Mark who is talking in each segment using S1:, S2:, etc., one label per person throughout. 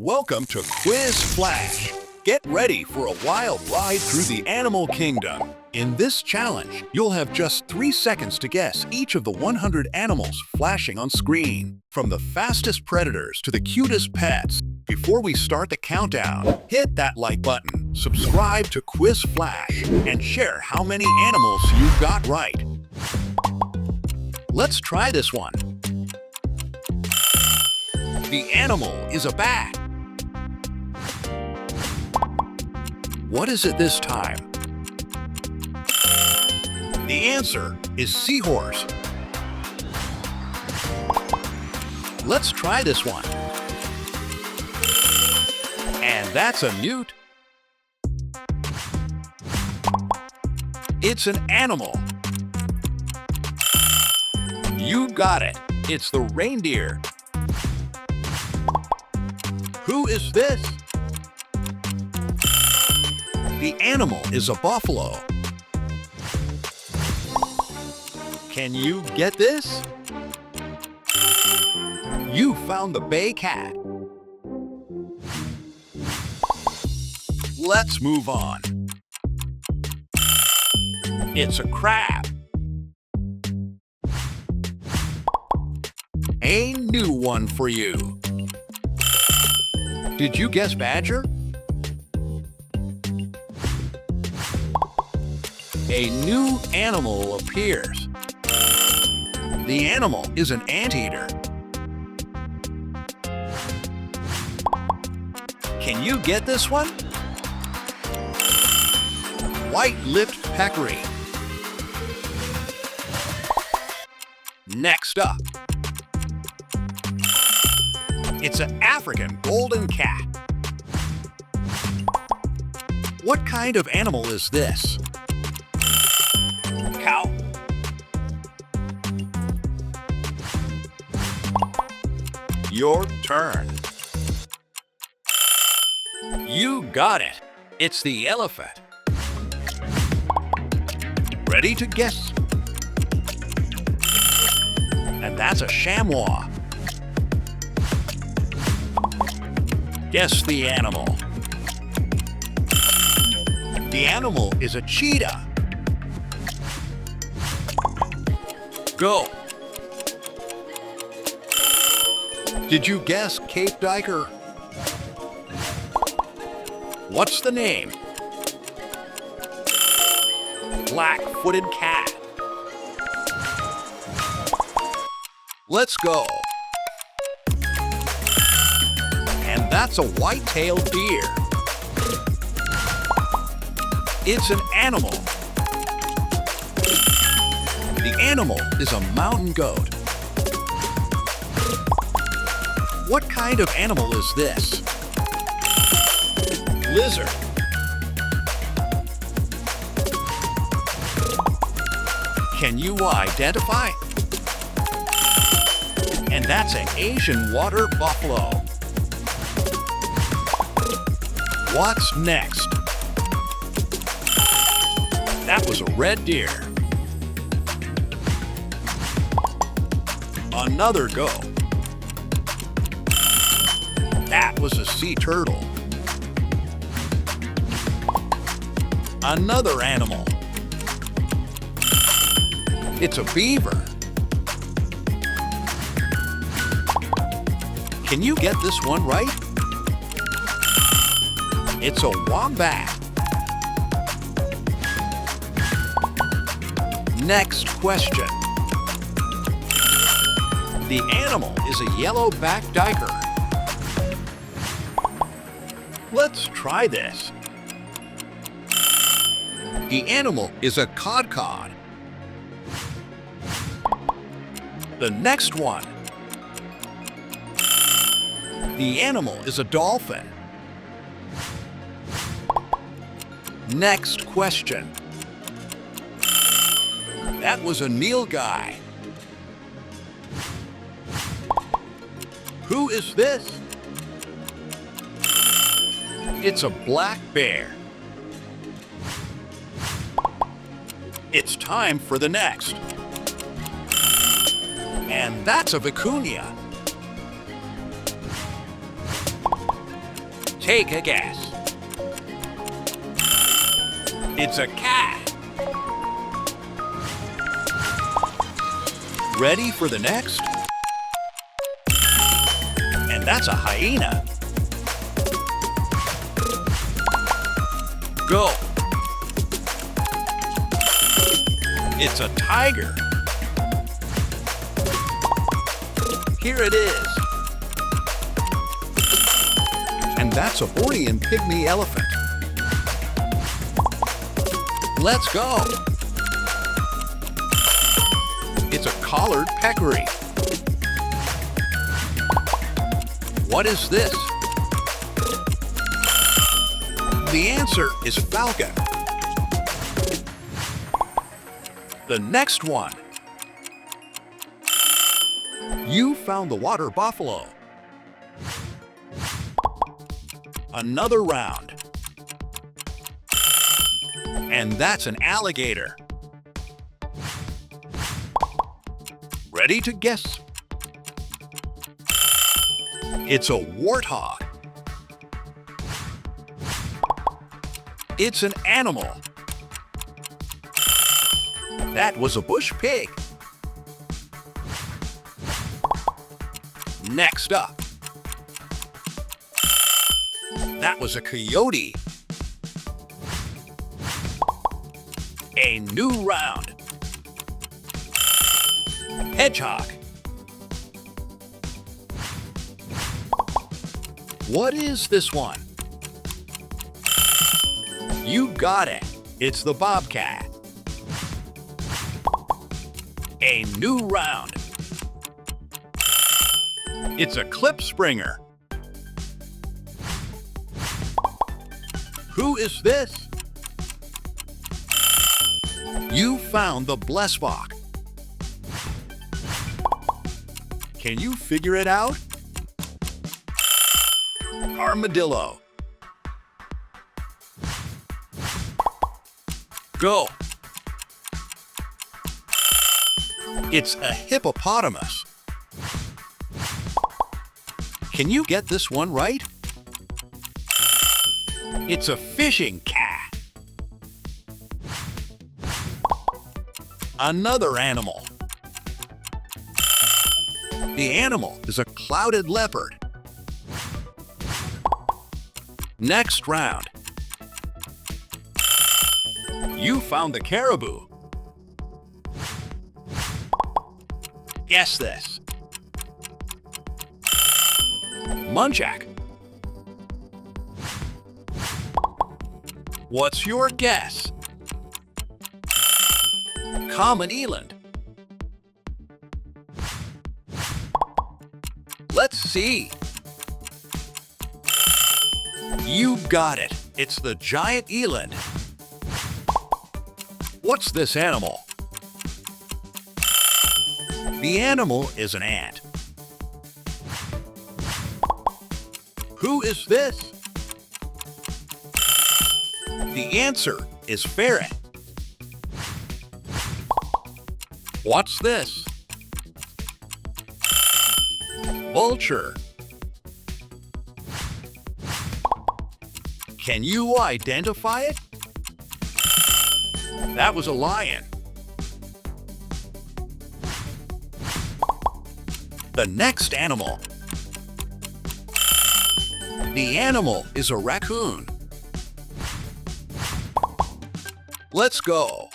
S1: Welcome to Quiz Flash. Get ready for a wild ride through the animal kingdom. In this challenge, you'll have just 3 seconds to guess each of the 100 animals flashing on screen, from the fastest predators to the cutest pets. Before we start the countdown, hit that like button, subscribe to Quiz Flash, and share how many animals you got right. Let's try this one. The animal is a bat. What is it this time? The answer is seahorse. Let's try this one. And that's a newt. It's an animal. You got it. It's the reindeer. Who is this? The animal is a buffalo. Can you get this? You found the bay cat. Let's move on. It's a crab. A new one for you. Did you guess badger? A new animal appears. The animal is an anteater. Can you get this one? White-lipped peccary. Next up, it's an African golden cat. What kind of animal is this? Cow. Your turn. You got it. It's the elephant. Ready to guess? And that's a chamois. Guess the animal. The animal is a cheetah. Go. Did you guess Cape Diker? What's the name? Black-footed cat. Let's go. And that's a white-tailed deer. It's an animal. The animal is a mountain goat. What kind of animal is this? Lizard. Can you identify? And that's an Asian water buffalo. What's next? That was a red deer. Another go. That was a sea turtle. Another animal. It's a beaver. Can you get this one right? It's a wombat. Next question. The animal is a yellow-backed diker. Let's try this. The animal is a cod. The next one. The animal is a dolphin. Next question. That was a nilgai. Who is this? It's a black bear. It's time for the next. And that's a vicuña. Take a guess. It's a cat. Ready for the next? And that's a hyena. Go. It's a tiger. Here it is. And that's a Bornean pygmy elephant. Let's go. It's a collared peccary. What is this? The answer is falcon. The next one. You found the water buffalo. Another round. And that's an alligator. Ready to guess? It's a warthog. It's an animal. That was a bush pig. Next up. That was a coyote. A new round. Hedgehog. What is this one? You got it. It's the bobcat. A new round. It's a clip springer. Who is this? You found the blesbok. Can you figure it out? Armadillo. Go. It's a hippopotamus. Can you get this one right? It's a fishing cat. Another animal. The animal is a clouded leopard. Next round. You found the caribou. Guess this. Muntjac. What's your guess? Common eland. Let's see. You got it. It's the giant eland. What's this animal? The animal is an ant. Who is this? The answer is ferret. What's this? Vulture. Can you identify it? That was a lion. The next animal. The animal is a raccoon. Let's go.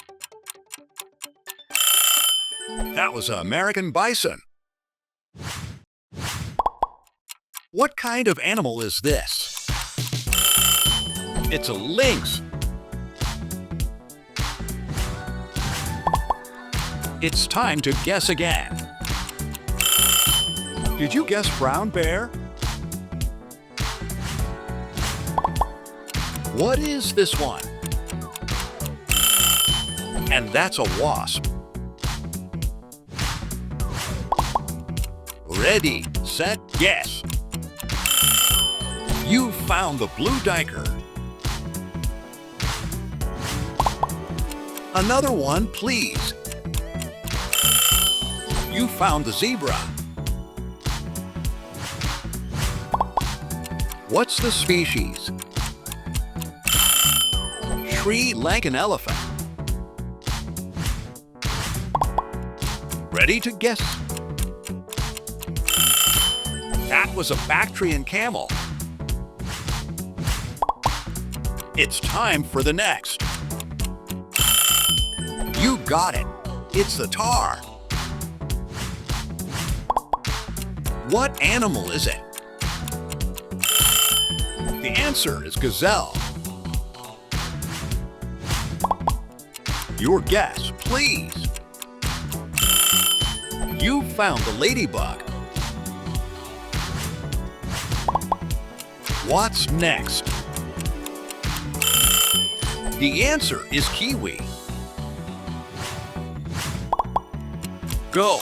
S1: That was an American bison. What kind of animal is this? It's a lynx. It's time to guess again. Did you guess brown bear? What is this one? And that's a wasp. Ready, set, guess. You found the blue duiker. Another one, please. You found the zebra. What's the species? Sri Lankan elephant. Ready to guess? That was a Bactrian camel. It's time for the next. You got it. It's the tar. What animal is it? The answer is gazelle. Your guess, please. You found the ladybug. What's next? The answer is kiwi. Go.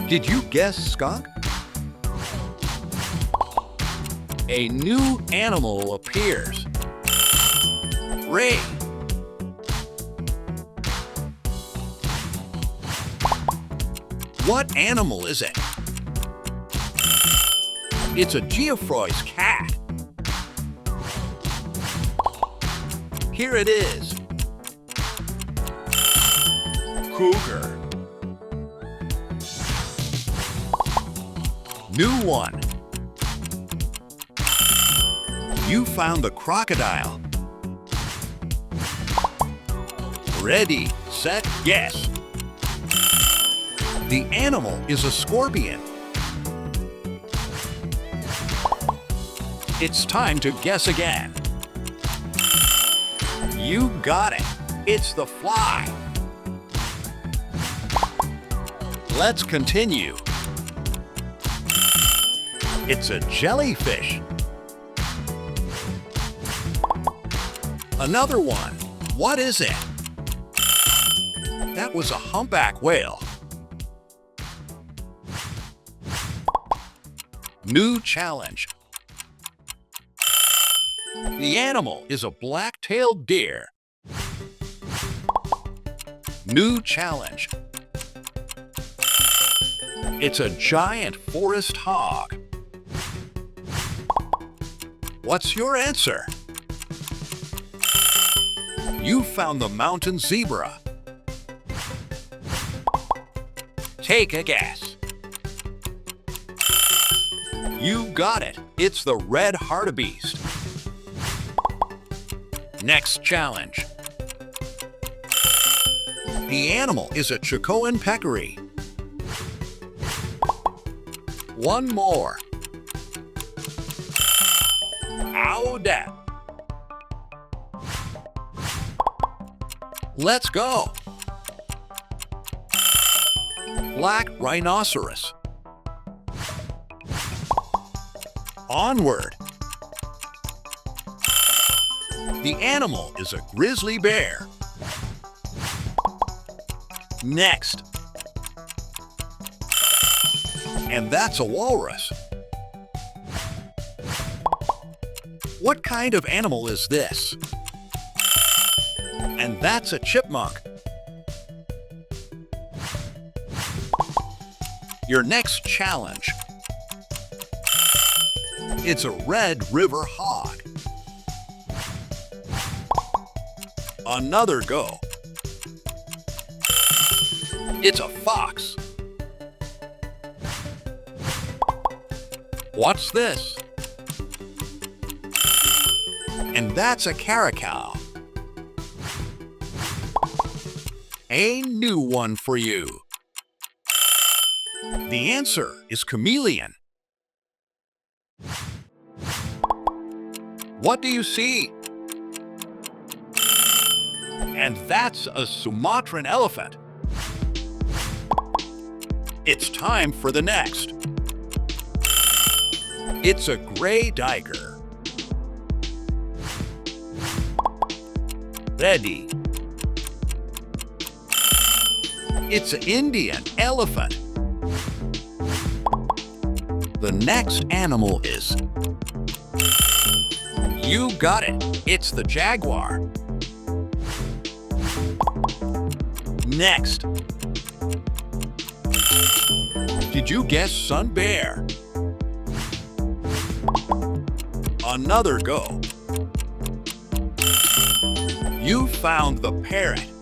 S1: Did you guess skunk? A new animal appears. Ray. What animal is it? It's a Geoffroy's cat. Here it is. Cougar. New one. You found the crocodile. Ready, set, guess. The animal is a scorpion. It's time to guess again. You got it. It's the fly. Let's continue. It's a jellyfish. Another one. What is it? That was a humpback whale. New challenge. The animal is a black-tailed deer. New challenge. It's a giant forest hog. What's your answer? You found the mountain zebra. Take a guess. You got it. It's the red hartebeest. Next challenge. The animal is a Chicoan peccary. One more. Owdat. Let's go. Black rhinoceros. Onward. The animal is a grizzly bear. Next. And that's a walrus. What kind of animal is this? And that's a chipmunk. Your next challenge. It's a red river hog. Another go. It's a fox. What's this? And that's a caracal. A new one for you. The answer is chameleon. What do you see? And that's a Sumatran elephant. It's time for the next. It's a gray tiger. Ready. It's an Indian elephant. The next animal is... You got it. It's the jaguar. Next. Did you guess sun bear? Another go. You found the parrot.